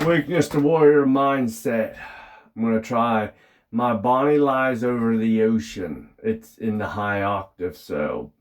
Weakness to warrior mindset. I'm going to try My Bonnie Lies Over the Ocean. It's in the high octave, so.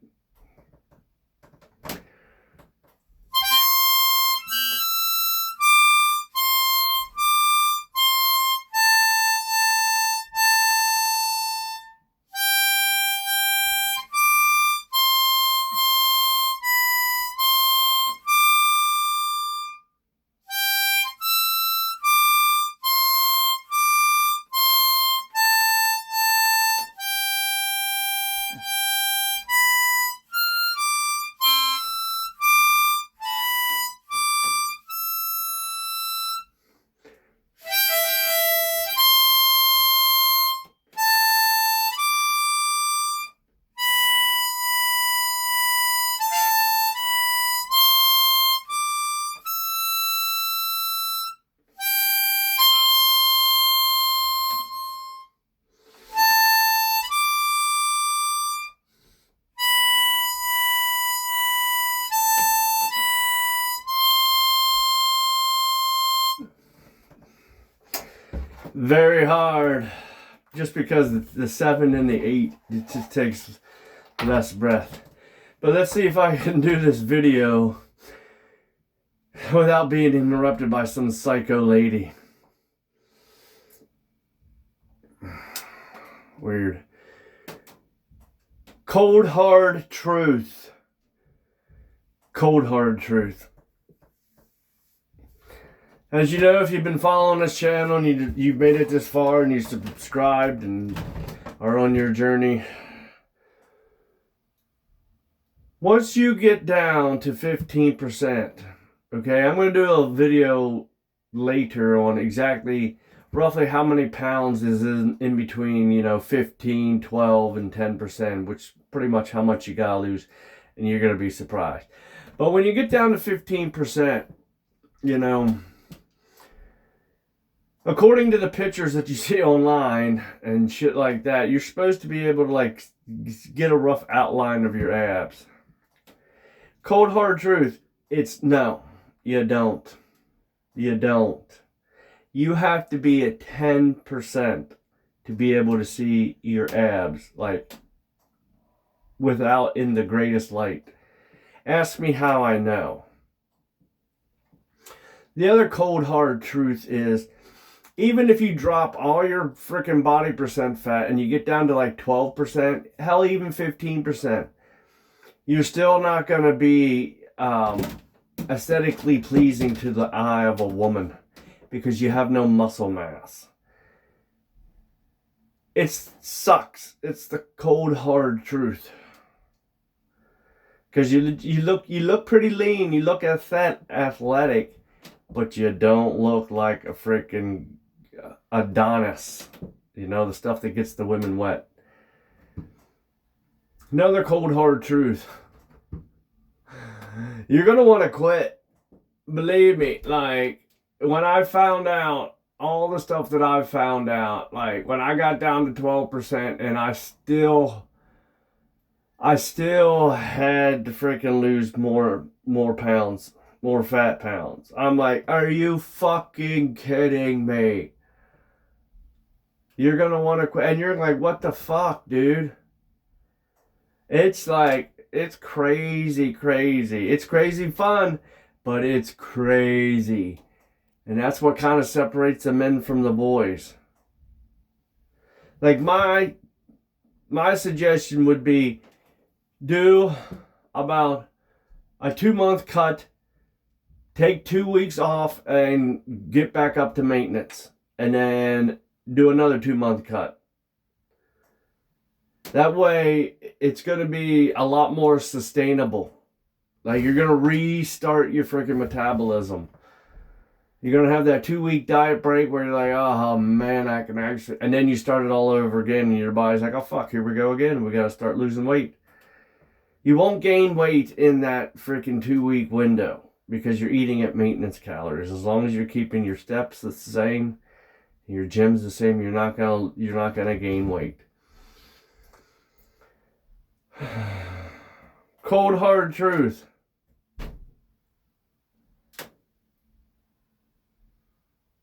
Very hard. Just because the 7 and the 8, it just takes less breath. But let's see if I can do this video without being interrupted by some psycho lady. Weird. Cold hard truth. Cold hard truth. As you know, if you've been following this channel and you've made it this far and you subscribed and are on your journey, once you get down to 15%, okay, I'm going to do a video later on exactly roughly how many pounds is in between, 15, 12, and 10%, which is pretty much how much you got to lose, and you're going to be surprised. But when you get down to 15%, according to the pictures that you see online and shit like that, you're supposed to be able to get a rough outline of your abs. Cold hard truth, it's no, you don't. You don't. You have to be at 10% to be able to see your abs, without in the greatest light. Ask me how I know. The other cold hard truth is, even if you drop all your freaking body percent fat and you get down to 12%, hell, even 15%, you're still not going to be aesthetically pleasing to the eye of a woman because you have no muscle mass. It sucks. It's the cold hard truth. Because you look pretty lean, you look athletic, but you don't look like a freaking Adonis, the stuff that gets the women wet. Another cold hard truth. You're gonna want to quit. Believe me, when I found out all the stuff that I found out, when I got down to 12% and I still had to freaking lose more pounds, more fat pounds. I'm like, are you fucking kidding me? You're gonna want to quit, and you're like, what the fuck, dude? It's it's crazy. It's crazy fun, but it's crazy. And that's what kind of separates the men from the boys. My suggestion would be, do about a 2-month cut, take 2 weeks off and get back up to maintenance, and then do another 2-month cut. That way it's going to be a lot more sustainable. You're going to restart your freaking metabolism. You're going to have that 2-week diet break where you're like, oh man, I can actually, and then you start it all over again and your body's like, oh fuck, here we go again. We got to start losing weight. You won't gain weight in that freaking 2-week window because you're eating at maintenance calories. As long as you're keeping your steps the same, your gym's the same, you're not gonna gain weight. Cold hard truth.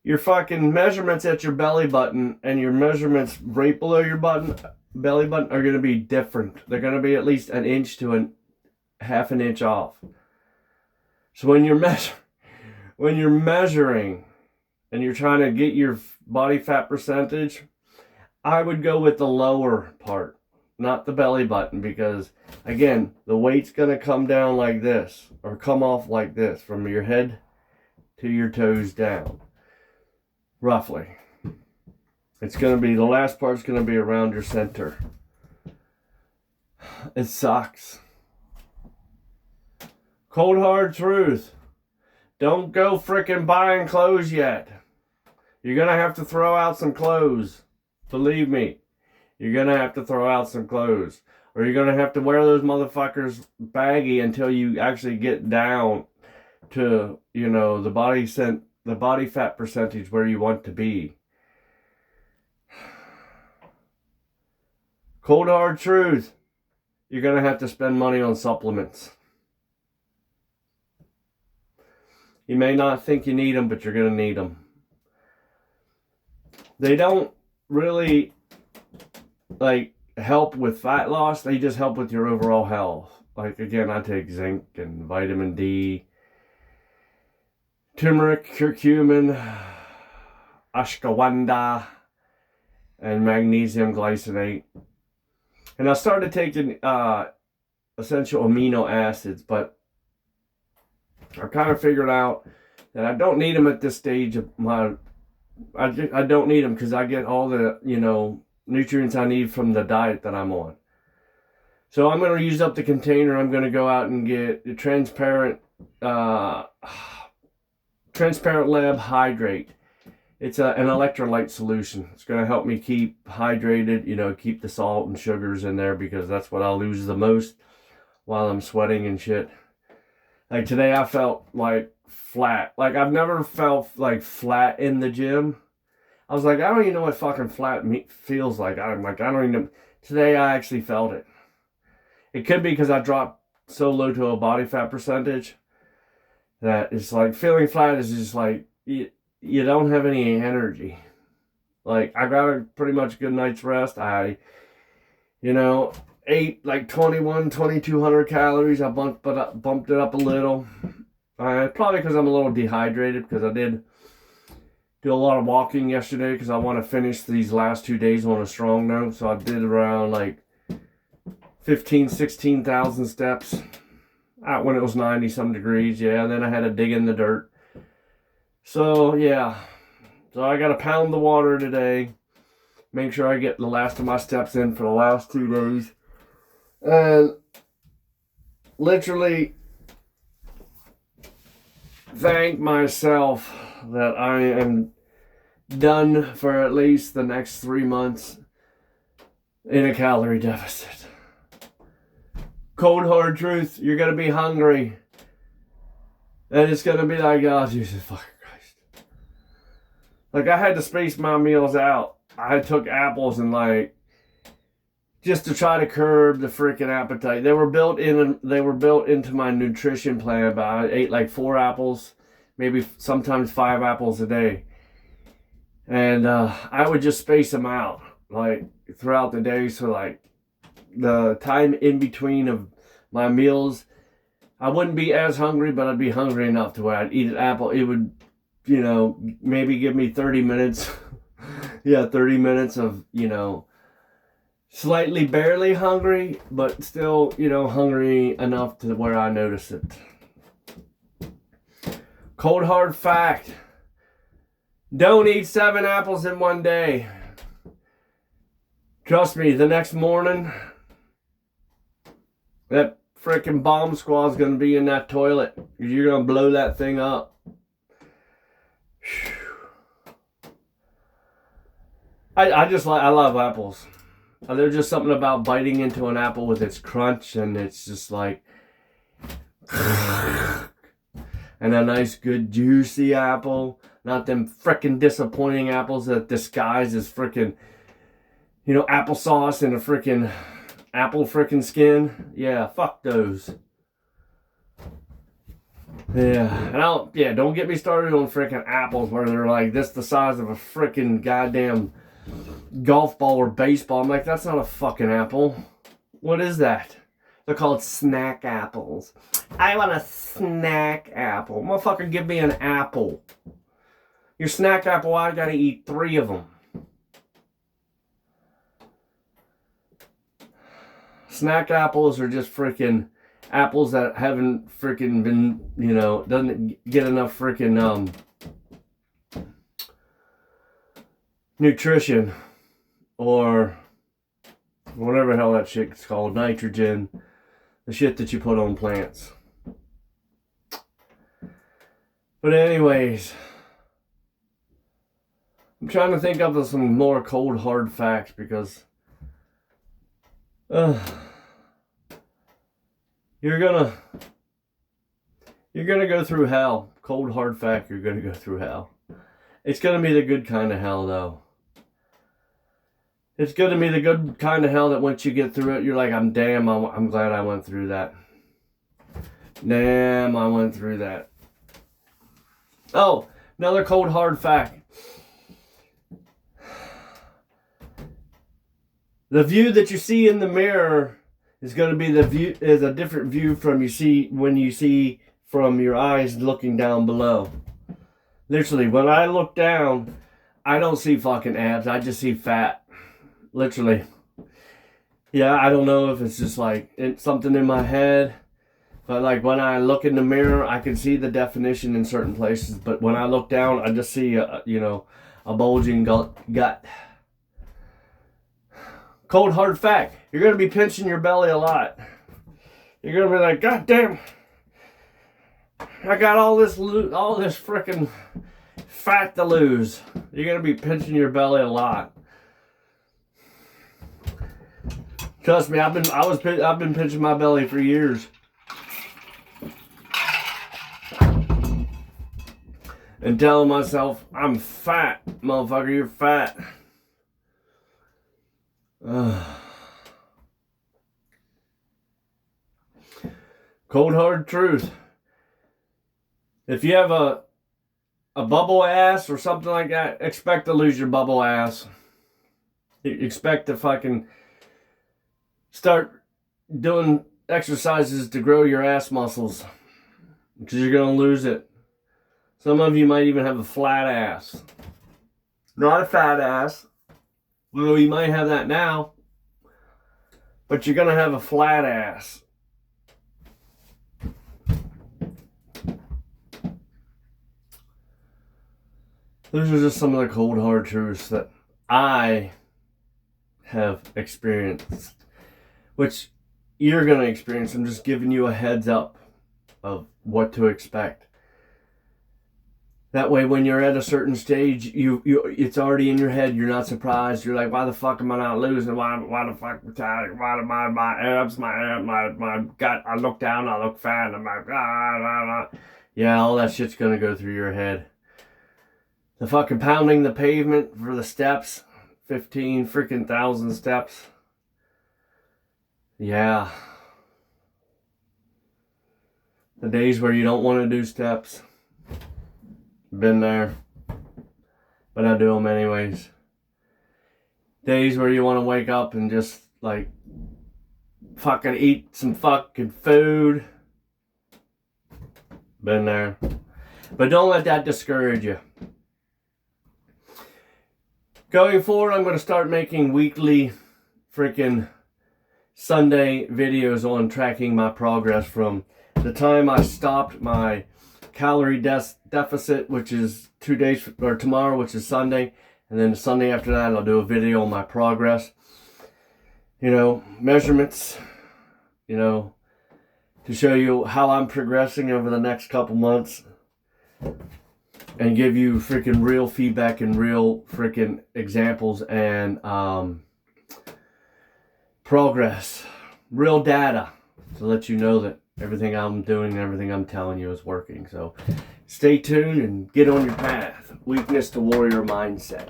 your fucking measurements at your belly button and your measurements right below your belly button are going to be different. They're going to be at least an inch to a half an inch off. So when you're measuring and you're trying to get your body fat percentage, I would go with the lower part, not the belly button, because again, the weight's going to come down like this or come off like this from your head to your toes down, roughly. It's going to be, the last part's going to be around your center. It sucks. Cold hard truth. Don't go freaking buying clothes yet. You're going to have to throw out some clothes. Believe me. You're going to have to throw out some clothes. Or you're going to have to wear those motherfuckers baggy until you actually get down to, you know, the body fat percentage where you want to be. Cold hard truth. You're going to have to spend money on supplements. You may not think you need them, but you're going to need them. They don't really help with fat loss. They just help with your overall health. Like, again, I take zinc and vitamin D, turmeric, curcumin, ashwagandha, and magnesium glycinate. And I started taking essential amino acids, but I've kind of figured out that I don't need them at this stage of my... I don't need them because I get all the, you know, nutrients I need from the diet that I'm on. So I'm going to use up the container. I'm going to go out and get the transparent Lab Hydrate. It's an electrolyte solution. It's going to help me keep hydrated, you know, keep the salt and sugars in there, because that's what I lose the most while I'm sweating and shit. Like today I felt like flat. Like I've never felt like flat in the gym. I was like, I don't even know what fucking flat feels like. I don't even know. Today I actually felt it. It could be because I dropped so low to a body fat percentage that it's like feeling flat is just like you don't have any energy. Like I got a pretty much good night's rest. I, you know, ate like 2,200 calories. I bumped it up a little. Probably because I'm a little dehydrated, because I did do a lot of walking yesterday because I want to finish these last 2 days on a strong note. So I did around like 16,000 steps out when it was 90 some degrees. Yeah, and then I had to dig in the dirt. So yeah, so I got to pound the water today. Make sure I get the last of my steps in for the last 2 days. And literally thank myself that I am done for at least the next 3 months in a calorie deficit. Cold hard truth, you're going to be hungry. And it's going to be like, oh, Jesus fucking Christ. Like, I had to space my meals out. I took apples and just to try to curb the freaking appetite. They were built into my nutrition plan, but I ate like 4 apples, maybe sometimes 5 apples a day. And I would just space them out like throughout the day. So like the time in between of my meals, I wouldn't be as hungry, but I'd be hungry enough to where I'd eat an apple. It would, you know, maybe give me 30 minutes. Yeah, 30 minutes of, you know, slightly barely hungry, but still, you know, hungry enough to where I notice it. Cold hard fact. Don't eat 7 apples in one day. Trust me, the next morning, that freaking bomb squad's going to be in that toilet. You're going to blow that thing up. I love apples. There's just something about biting into an apple with its crunch, and it's just like, and a nice good juicy apple, not them frickin' disappointing apples that disguise as frickin', you know, applesauce and a frickin' apple frickin' skin. Yeah, fuck those. Yeah, and don't get me started on freaking apples where they're like this the size of a freaking goddamn golf ball or baseball. I'm like, that's not a fucking apple. What is that? They're called snack apples. I want a snack apple. Motherfucker, give me an apple. Your snack apple, I gotta eat 3 of them. Snack apples are just freaking apples that haven't freaking been, doesn't get enough freaking nutrition or whatever the hell that shit's called, nitrogen, the shit that you put on plants. But anyways, I'm trying to think of some more cold hard facts because you're gonna go through hell. Cold hard fact, you're gonna go through hell. It's gonna be the good kind of hell though. It's gonna be the good kind of hell that once you get through it, you're like, I'm glad I went through that. Damn, I went through that. Oh, another cold hard fact. The view that you see in the mirror is going to be a different view from when you see from your eyes looking down below. Literally, when I look down, I don't see fucking abs. I just see fat. Literally. Yeah, I don't know if it's just like it's something in my head. But like when I look in the mirror, I can see the definition in certain places. But when I look down, I just see a bulging gut. Cold hard fact, you're going to be pinching your belly a lot. You're going to be like, God damn, I got all this freaking fat to lose. You're going to be pinching your belly a lot. Trust me, I've been pinching my belly for years. And telling myself, I'm fat, motherfucker, you're fat. Cold hard truth. If you have a bubble ass or something like that, expect to lose your bubble ass. Expect to fucking start doing exercises to grow your ass muscles. Because you're going to lose it. Some of you might even have a flat ass. Not a fat ass. Well, you might have that now, but you're going to have a flat ass. Those are just some of the cold hard truths that I have experienced, which you're going to experience. I'm just giving you a heads up of what to expect. That way, when you're at a certain stage, it's already in your head. You're not surprised. You're like, why the fuck am I not losing? Why the fuck? Why am I my abs, my gut? I look down, I look fat. I'm like, yeah, all that shit's gonna go through your head. The fucking pounding the pavement for the steps, 15 freaking thousand steps. Yeah. The days where you don't want to do steps. Been there, but I do them anyways. Days where you want to wake up and just like fucking eat some fucking food. Been there, but don't let that discourage you. Going forward, I'm going to start making weekly freaking Sunday videos on tracking my progress from the time I stopped my calorie deficit, which is 2 days, or tomorrow, which is Sunday, and then the Sunday after that I'll do a video on my progress, measurements, to show you how I'm progressing over the next couple months and give you freaking real feedback and real freaking examples and progress, real data to let you know that everything I'm doing and everything I'm telling you is working. So stay tuned and get on your path. Weakness to warrior mindset.